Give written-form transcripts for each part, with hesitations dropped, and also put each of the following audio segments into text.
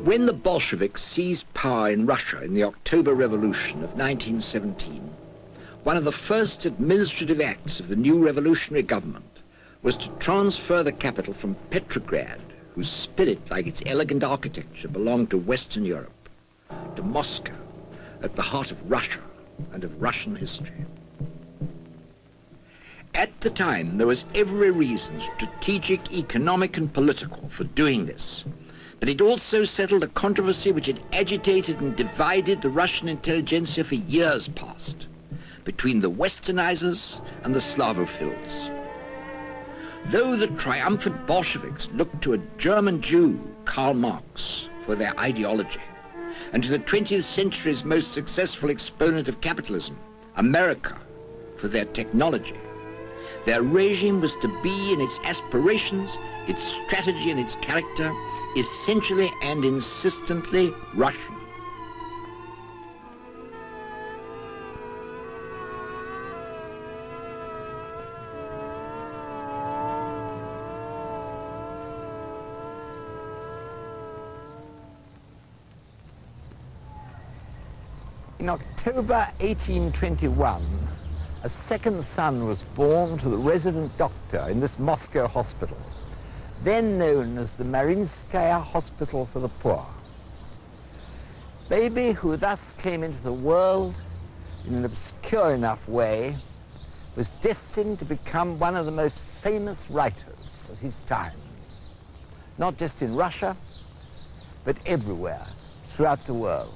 When the Bolsheviks seized power in Russia in the October Revolution of 1917, one of the first administrative acts of the new revolutionary government was to transfer the capital from Petrograd, whose spirit, like its elegant architecture, belonged to Western Europe, to Moscow, at the heart of Russia and of Russian history. At the time, there was every reason, strategic, economic, and political, for doing this. But it also settled a controversy which had agitated and divided the Russian intelligentsia for years past, between the Westernizers and the Slavophiles. Though the triumphant Bolsheviks looked to a German Jew, Karl Marx, for their ideology, and to the 20th century's most successful exponent of capitalism, America, for their technology, their regime was to be, in its aspirations, its strategy, and its character, essentially and insistently Russian. In October 1821, a second son was born to the resident doctor in this Moscow hospital, then known as the Marinskaya Hospital for the Poor. Baby, who thus came into the world in an obscure enough way, was destined to become one of the most famous writers of his time, not just in Russia, but everywhere throughout the world.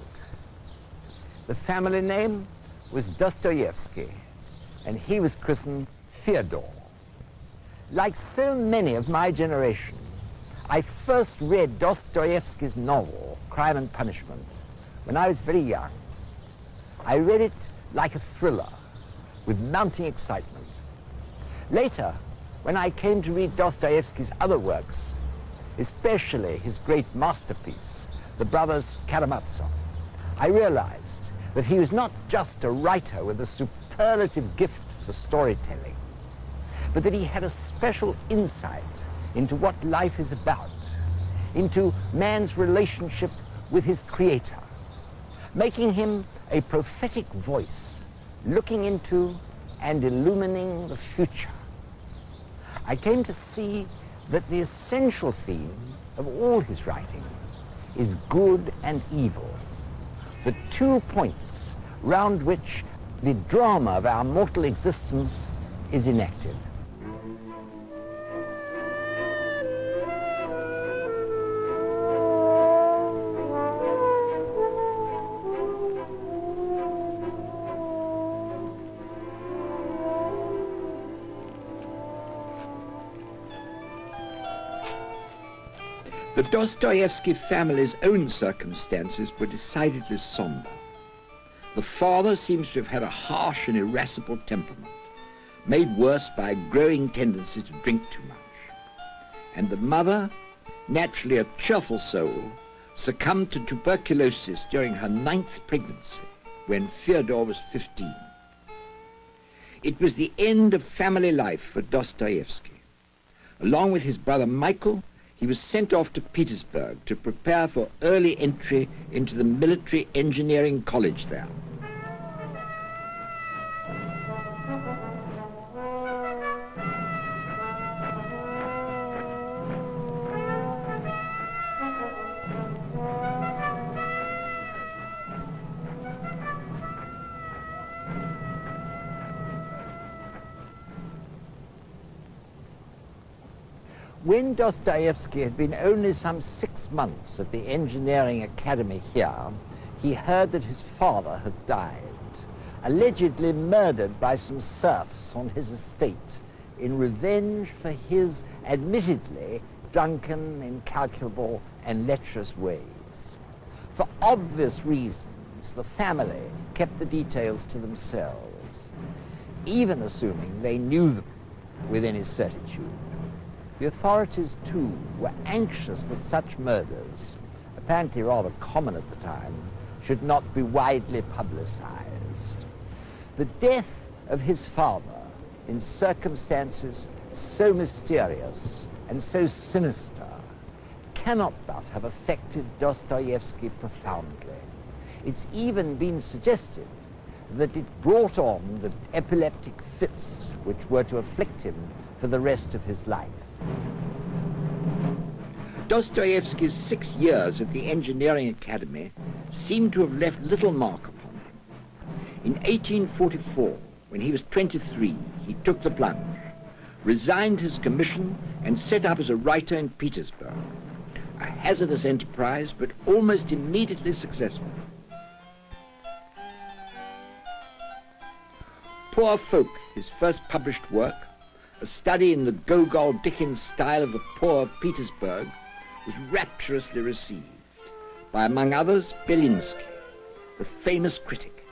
The family name was Dostoevsky, and he was christened Fyodor. Like so many of my generation, I first read Dostoevsky's novel, Crime and Punishment, when I was very young. I read it like a thriller, with mounting excitement. Later, when I came to read Dostoevsky's other works, especially his great masterpiece, The Brothers Karamazov, I realized that he was not just a writer with a superlative gift for storytelling, but that he had a special insight into what life is about, into man's relationship with his creator, making him a prophetic voice, looking into and illumining the future. I came to see that the essential theme of all his writing is good and evil, the 2 points round which the drama of our mortal existence is enacted. The Dostoevsky family's own circumstances were decidedly somber. The father seems to have had a harsh and irascible temperament, made worse by a growing tendency to drink too much. And the mother, naturally a cheerful soul, succumbed to tuberculosis during her 9th pregnancy, when Fyodor was 15. It was the end of family life for Dostoevsky. Along with his brother Michael, he was sent off to Petersburg to prepare for early entry into the military engineering college there. When Dostoevsky had been only some 6 months at the engineering academy here, he heard that his father had died, allegedly murdered by some serfs on his estate in revenge for his admittedly drunken, incalculable, and lecherous ways. For obvious reasons, the family kept the details to themselves, even assuming they knew them with any certitude. The authorities, too, were anxious that such murders, apparently rather common at the time, should not be widely publicized. The death of his father, in circumstances so mysterious and so sinister, cannot but have affected Dostoevsky profoundly. It's even been suggested that it brought on the epileptic fits which were to afflict him for the rest of his life. Dostoevsky's 6 years at the Engineering Academy seem to have left little mark upon him. In 1844, when he was 23, he took the plunge, resigned his commission, and set up as a writer in Petersburg. A hazardous enterprise, but almost immediately successful. Poor Folk, his first published work, a study in the Gogol-Dickens style of the poor of Petersburg, was rapturously received by, among others, Belinsky, the famous critic,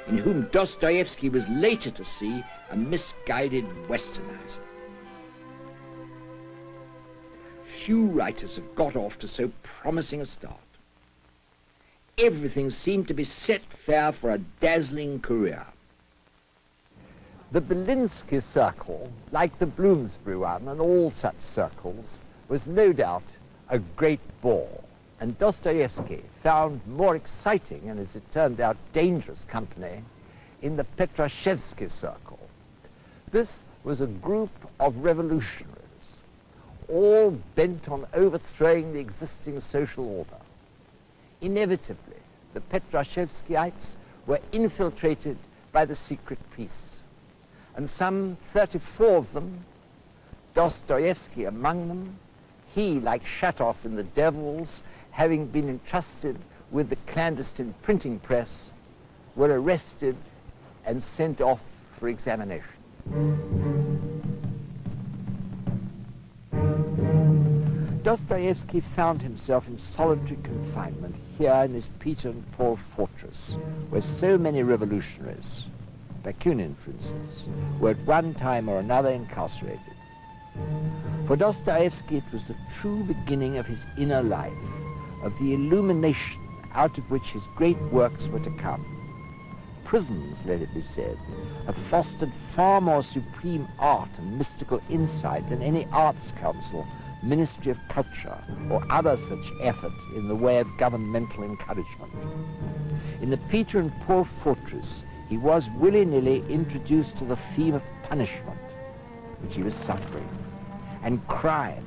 in whom Dostoevsky was later to see a misguided westernizer. Few writers have got off to so promising a start. Everything seemed to be set fair for a dazzling career. The Belinsky circle, like the Bloomsbury one and all such circles, was no doubt a great bore, and Dostoevsky found more exciting and, as it turned out, dangerous company in the Petrashevsky circle. This was a group of revolutionaries, all bent on overthrowing the existing social order. Inevitably, the Petrashevskyites were infiltrated by the secret police, and some 34 of them, Dostoevsky among them, he, like Shatov in The Devils, having been entrusted with the clandestine printing press, were arrested and sent off for examination. Dostoevsky found himself in solitary confinement here in this Peter and Paul fortress, where so many revolutionaries, Bakunin for instance, were at one time or another incarcerated. For Dostoevsky, it was the true beginning of his inner life, of the illumination out of which his great works were to come. Prisons, let it be said, have fostered far more supreme art and mystical insight than any arts council, Ministry of Culture, or other such effort in the way of governmental encouragement. In the Peter and Paul fortress, he was willy-nilly introduced to the theme of punishment, which he was suffering, and crime,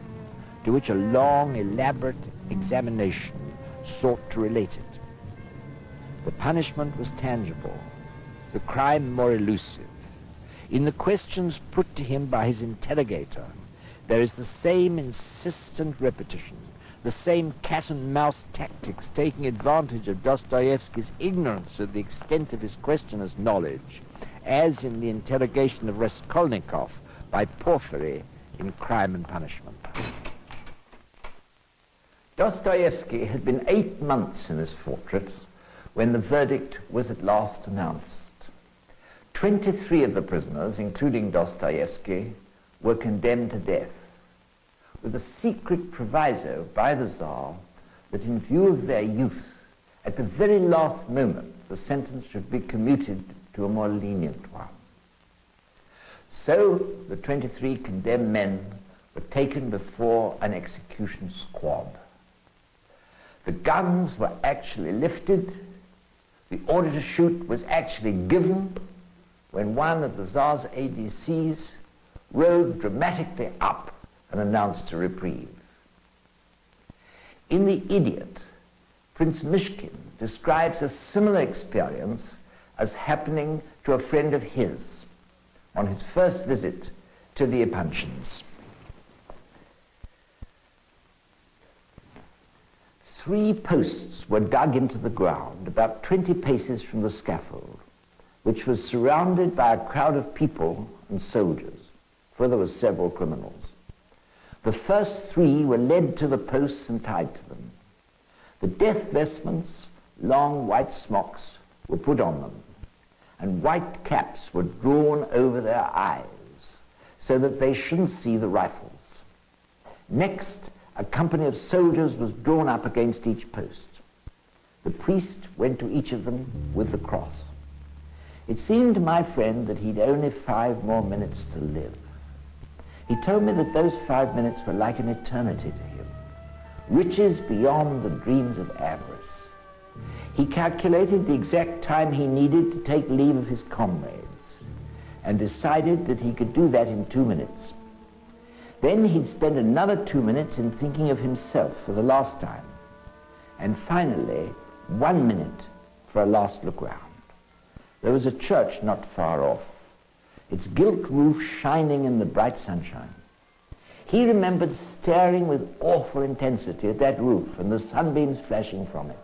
to which a long, elaborate examination sought to relate it. The punishment was tangible, the crime more elusive. In the questions put to him by his interrogator, there is the same insistent repetition, the same cat-and-mouse tactics taking advantage of Dostoevsky's ignorance of the extent of his questioner's knowledge, as in the interrogation of Raskolnikov by Porfiry in Crime and Punishment. Dostoevsky had been 8 months in this fortress when the verdict was at last announced. 23 of the prisoners, including Dostoevsky, were condemned to death, with a secret proviso by the Tsar that in view of their youth, at the very last moment, the sentence should be commuted to a more lenient one. So the 23 condemned men were taken before an execution squad. The guns were actually lifted, the order to shoot was actually given when one of the Tsar's ADCs rode dramatically up and announced a reprieve. In The Idiot, Prince Mishkin describes a similar experience as happening to a friend of his on his first visit to the Epanchins. 3 posts were dug into the ground about 20 paces from the scaffold, which was surrounded by a crowd of people and soldiers, for there were several criminals. The first 3 were led to the posts and tied to them. The death vestments, long white smocks, were put on them, and white caps were drawn over their eyes so that they shouldn't see the rifles. Next, a company of soldiers was drawn up against each post. The priest went to each of them with the cross. It seemed to my friend that he'd only 5 more minutes to live. He told me that those 5 minutes were like an eternity to him, riches beyond the dreams of avarice. He calculated the exact time he needed to take leave of his comrades and decided that he could do that in 2 minutes. Then he'd spend another 2 minutes in thinking of himself for the last time, and finally 1 minute for a last look round. There was a church not far off, its gilt roof shining in the bright sunshine. He remembered staring with awful intensity at that roof and the sunbeams flashing from it.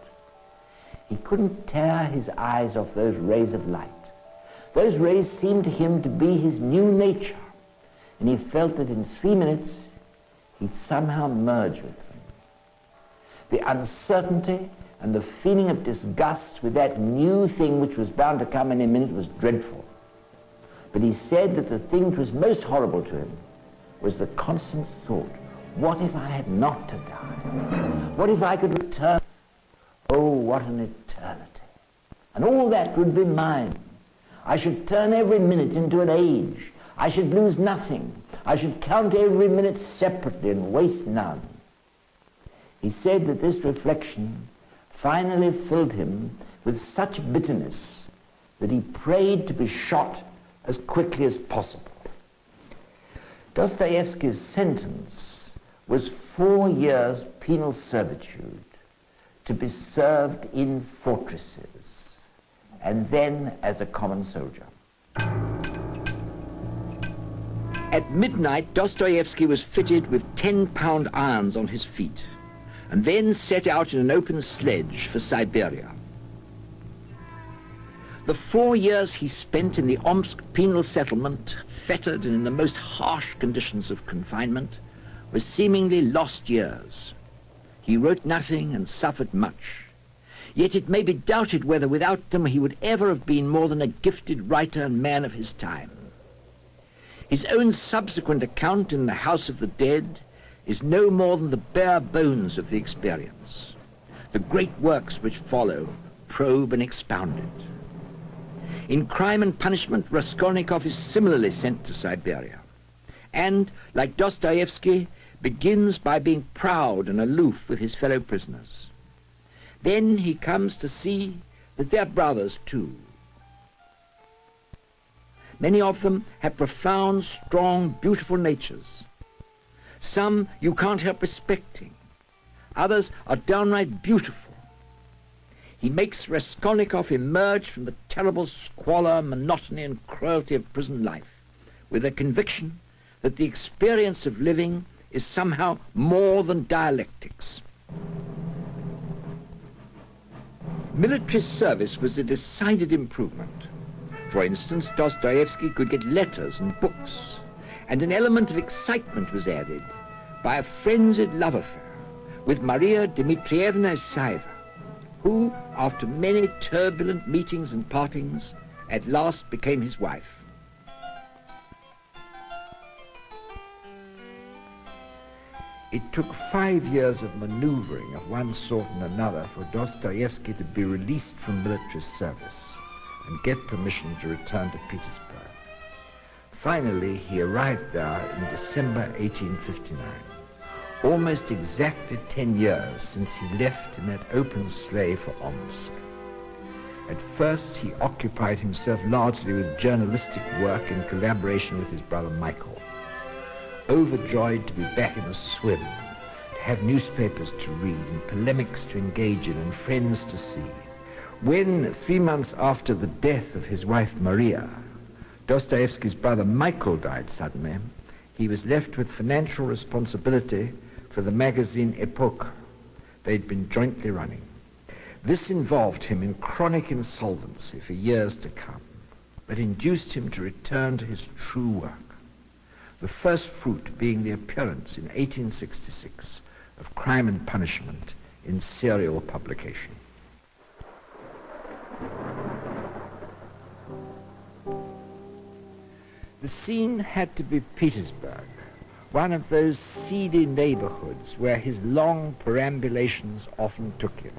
He couldn't tear his eyes off those rays of light. Those rays seemed to him to be his new nature, and he felt that in 3 minutes he'd somehow merge with them. The uncertainty and the feeling of disgust with that new thing which was bound to come any minute was dreadful. But he said that the thing that was most horrible to him was the constant thought, what if I had not to die? What if I could return? Oh, what an eternity. And all that would be mine. I should turn every minute into an age. I should lose nothing. I should count every minute separately and waste none. He said that this reflection finally filled him with such bitterness that he prayed to be shot as quickly as possible. Dostoevsky's sentence was 4 years penal servitude to be served in fortresses and then as a common soldier. At midnight, Dostoevsky was fitted with 10-pound irons on his feet and then set out in an open sledge for Siberia. The 4 years he spent in the Omsk penal settlement, fettered and in the most harsh conditions of confinement, were seemingly lost years. He wrote nothing and suffered much. Yet it may be doubted whether without them he would ever have been more than a gifted writer and man of his time. His own subsequent account in The House of the Dead is no more than the bare bones of the experience. The great works which follow probe and expound it. In Crime and Punishment, Raskolnikov is similarly sent to Siberia, and, like Dostoevsky, begins by being proud and aloof with his fellow prisoners. Then he comes to see that they're brothers too. Many of them have profound, strong, beautiful natures. Some you can't help respecting. Others are downright beautiful. He makes Raskolnikov emerge from the terrible squalor, monotony, and cruelty of prison life with a conviction that the experience of living is somehow more than dialectics. Military service was a decided improvement. For instance, Dostoevsky could get letters and books, and an element of excitement was added by a frenzied love affair with Maria Dmitrievna Isaeva, who, after many turbulent meetings and partings, at last became his wife. It took 5 years of maneuvering of one sort and another for Dostoevsky to be released from military service and get permission to return to Petersburg. Finally, he arrived there in December 1859, almost exactly 10 years since he left in that open sleigh for Omsk. At first, he occupied himself largely with journalistic work in collaboration with his brother Michael, overjoyed to be back in the swim, to have newspapers to read and polemics to engage in and friends to see. When, 3 months after the death of his wife Maria, Dostoevsky's brother Michael died suddenly, he was left with financial responsibility for the magazine Epoque they'd been jointly running. This involved him in chronic insolvency for years to come, but induced him to return to his true work, the first fruit being the appearance in 1866 of Crime and Punishment in serial publication. The scene had to be Petersburg, one of those seedy neighborhoods where his long perambulations often took him.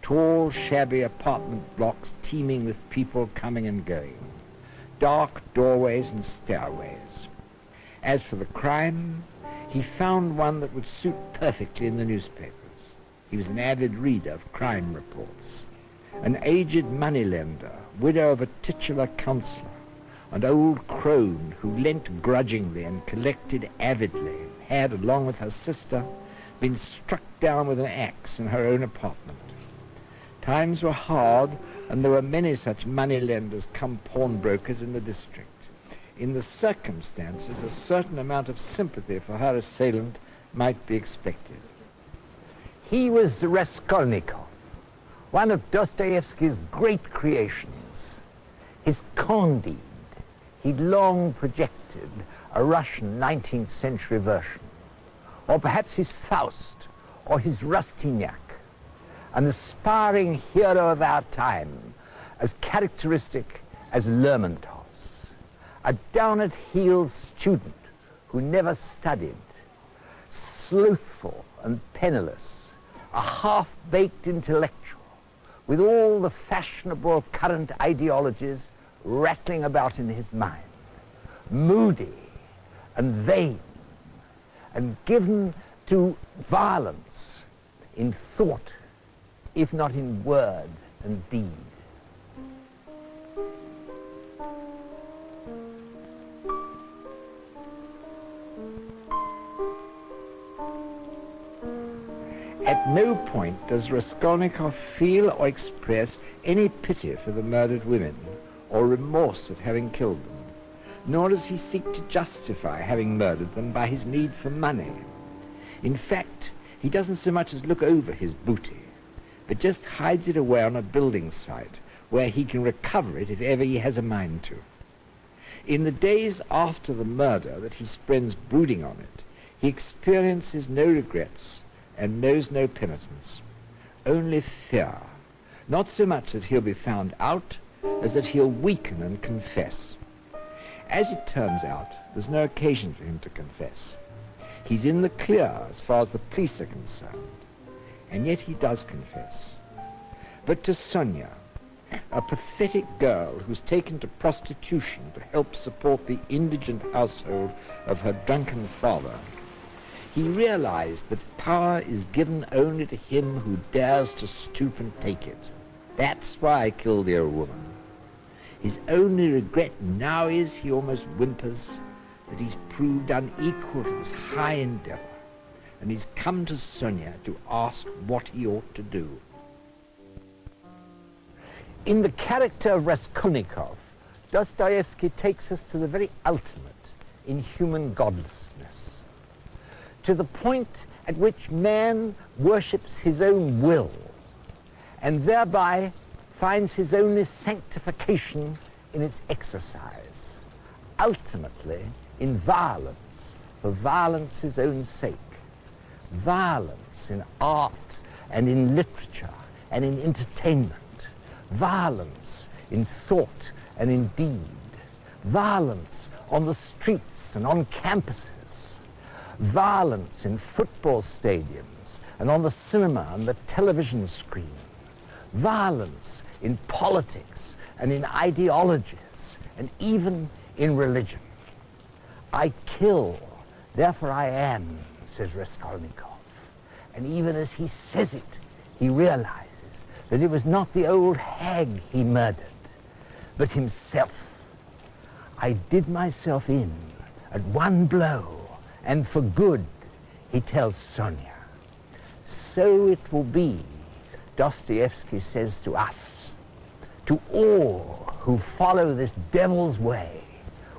Tall, shabby apartment blocks teeming with people coming and going, dark doorways and stairways. As for the crime, He found one that would suit perfectly in the newspapers. He was an avid reader of crime reports. An aged moneylender, widow of a titular councillor, an old crone who lent grudgingly and collected avidly, had, along with her sister, been struck down with an axe in her own apartment. Times were hard, and there were many such moneylenders come pawnbrokers in the district. In the circumstances, a certain amount of sympathy for her assailant might be expected. He was Raskolnikov, one of Dostoevsky's great creations. His Candide, he'd long projected a Russian 19th century version, or perhaps his Faust, or his Rastignac, an aspiring hero of our time, as characteristic as Lermontov's, a down-at-heels student who never studied, slothful and penniless, a half-baked intellectual, with all the fashionable current ideologies rattling about in his mind, moody and vain, and given to violence in thought, if not in word and deed. At no point does Raskolnikov feel or express any pity for the murdered women or remorse at having killed them, nor does he seek to justify having murdered them by his need for money. In fact, he doesn't so much as look over his booty, but just hides it away on a building site where he can recover it if ever he has a mind to. In the days after the murder that he spends brooding on it, he experiences no regrets and knows no penitence, only fear, not so much that he'll be found out as that he'll weaken and confess. As it turns out, there's no occasion for him to confess. He's in the clear as far as the police are concerned, and yet he does confess. But to Sonia, a pathetic girl who's taken to prostitution to help support the indigent household of her drunken father, he realized that power is given only to him who dares to stoop and take it. That's why I killed the old woman. His only regret now is, he almost whimpers, that he's proved unequal to this high endeavor, and he's come to Sonia to ask what he ought to do. In the character of Raskolnikov, Dostoevsky takes us to the very ultimate in human godlessness, to the point at which man worships his own will, and thereby finds his only sanctification in its exercise, ultimately in violence, for violence's own sake. Violence in art and in literature and in entertainment. Violence in thought and in deed. Violence on the streets and on campuses. Violence in football stadiums and on the cinema and the television screen. Violence in politics and in ideologies and even in religion. I kill, therefore I am, says Raskolnikov. And even as he says it, he realizes that it was not the old hag he murdered, but himself. I did myself in at one blow, and for good, he tells Sonia. So it will be, Dostoevsky says to us, to all who follow this devil's way,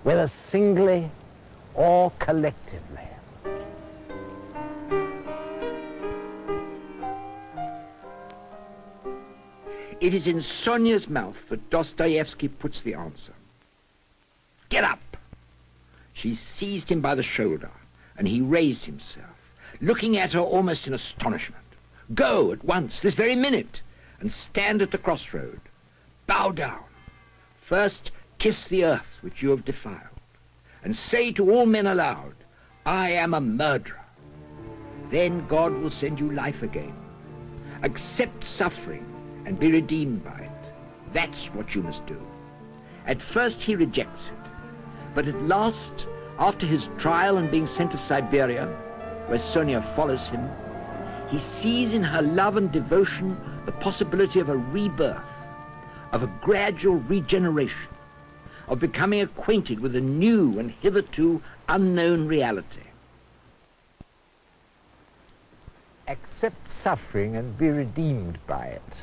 whether singly or collectively. It is in Sonia's mouth that Dostoevsky puts the answer. Get up! She seized him by the shoulder, and he raised himself, looking at her almost in astonishment. Go at once, this very minute, and stand at the crossroad. Bow down. First, kiss the earth which you have defiled, and say to all men aloud, I am a murderer. Then God will send you life again. Accept suffering and be redeemed by it. That's what you must do. At first he rejects it, but at last, After his trial and being sent to Siberia, where Sonia follows him, he sees in her love and devotion the possibility of a rebirth, of a gradual regeneration, of becoming acquainted with a new and hitherto unknown reality. Accept suffering and be redeemed by it.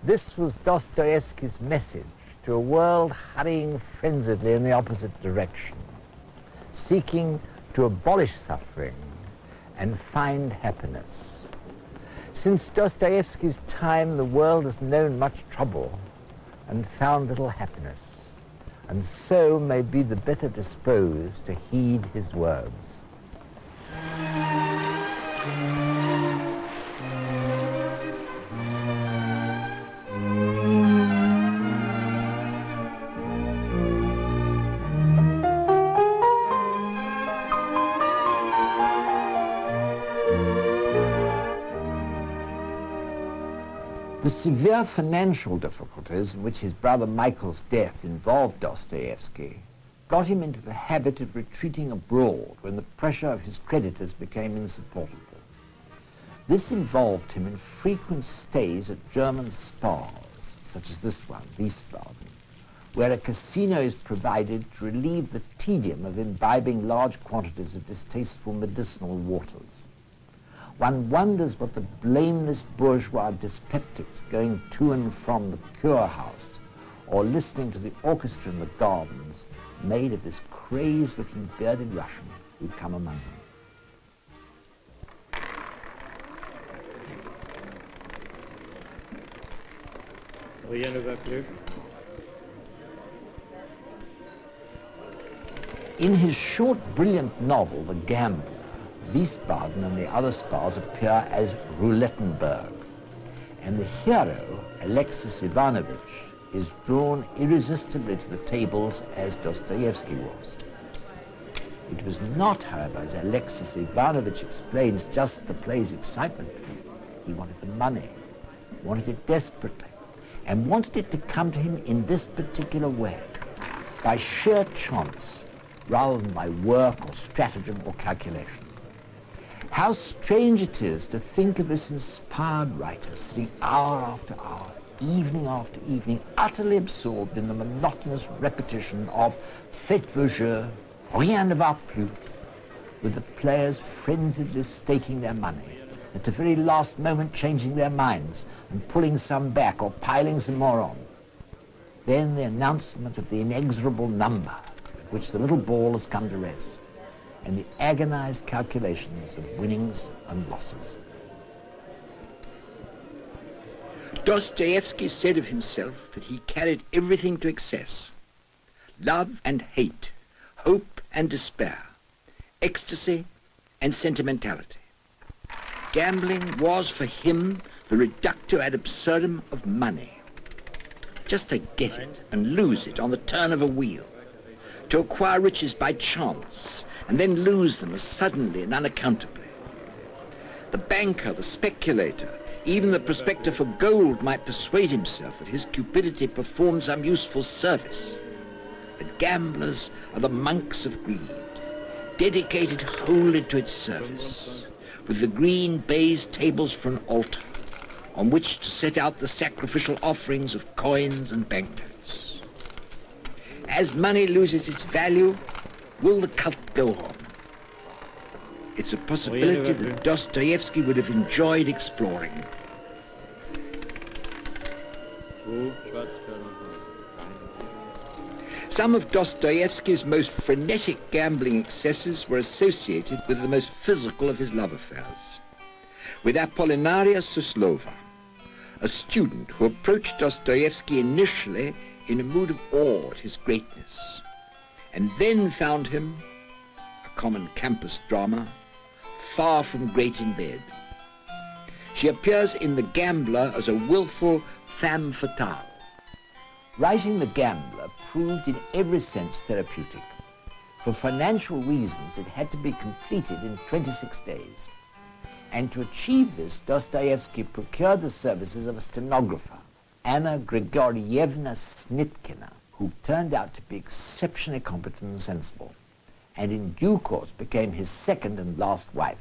This was Dostoevsky's message to a world hurrying frenziedly in the opposite direction, seeking to abolish suffering and find happiness. Since Dostoevsky's time, the world has known much trouble and found little happiness, and so may be the better disposed to heed his words. The severe financial difficulties in which his brother Michael's death involved Dostoevsky got him into the habit of retreating abroad when the pressure of his creditors became insupportable. This involved him in frequent stays at German spas, such as this one, Wiesbaden, where a casino is provided to relieve the tedium of imbibing large quantities of distasteful medicinal waters. One wonders what the blameless bourgeois dyspeptics going to and from the cure house or listening to the orchestra in the gardens made of this crazed-looking bearded Russian who'd come among them. Rien ne va plus. In his short, brilliant novel, The Gambler, Wiesbaden and the other spas appear as Roulettenberg, and the hero, Alexis Ivanovich, is drawn irresistibly to the tables as Dostoevsky was. It was not, however, as Alexis Ivanovich explains, just the play's excitement. He wanted the money, wanted it desperately, and wanted it to come to him in this particular way, by sheer chance, rather than by work or stratagem or calculation. How strange it is to think of this inspired writer sitting hour after hour, evening after evening, utterly absorbed in the monotonous repetition of Faites vos jeux, rien ne va plus, with the players frenziedly staking their money, at the very last moment changing their minds and pulling some back or piling some more on. Then the announcement of the inexorable number at which the little ball has come to rest, and the agonized calculations of winnings and losses. Dostoevsky said of himself that he carried everything to excess: love and hate, hope and despair, ecstasy and sentimentality. Gambling was for him the reductio ad absurdum of money. Just to get it and lose it on the turn of a wheel, to acquire riches by chance and then lose them as suddenly and unaccountably. The banker, the speculator, even the prospector for gold might persuade himself that his cupidity performed some useful service. But gamblers are the monks of greed, dedicated wholly to its service, with the green baize tables for an altar, on which to set out the sacrificial offerings of coins and banknotes. As money loses its value, will the cult go on? It's a possibility that Dostoevsky would have enjoyed exploring. Some of Dostoevsky's most frenetic gambling excesses were associated with the most physical of his love affairs, with Apollinaria Suslova, a student who approached Dostoevsky initially in a mood of awe at his greatness, and then found him, a common campus drama, far from great in bed. She appears in The Gambler as a willful femme fatale. Writing The Gambler proved in every sense therapeutic. For financial reasons, it had to be completed in 26 days. And to achieve this, Dostoevsky procured the services of a stenographer, Anna Grigorievna Snitkina, who turned out to be exceptionally competent and sensible. and in due course became his second and last wife.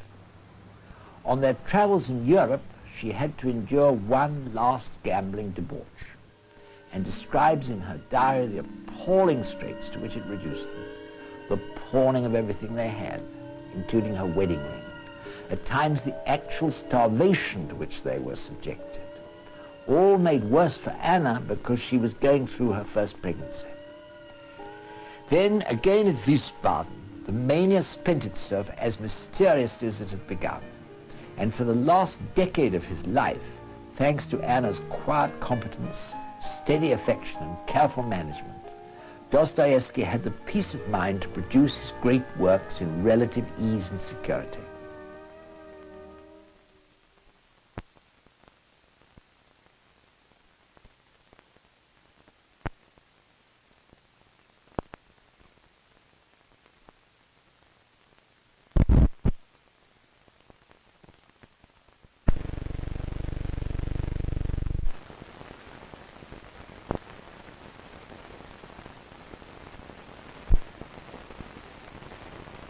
On their travels in Europe, she had to endure one last gambling debauch, and describes in her diary the appalling straits to which it reduced them, the pawning of everything they had, including her wedding ring, at times the actual starvation to which they were subjected, all made worse for Anna because she was going through her first pregnancy. Then, again at Wiesbaden, the mania spent itself as mysteriously as it had begun, and for the last decade of his life, thanks to Anna's quiet competence, steady affection, and careful management, Dostoevsky had the peace of mind to produce his great works in relative ease and security.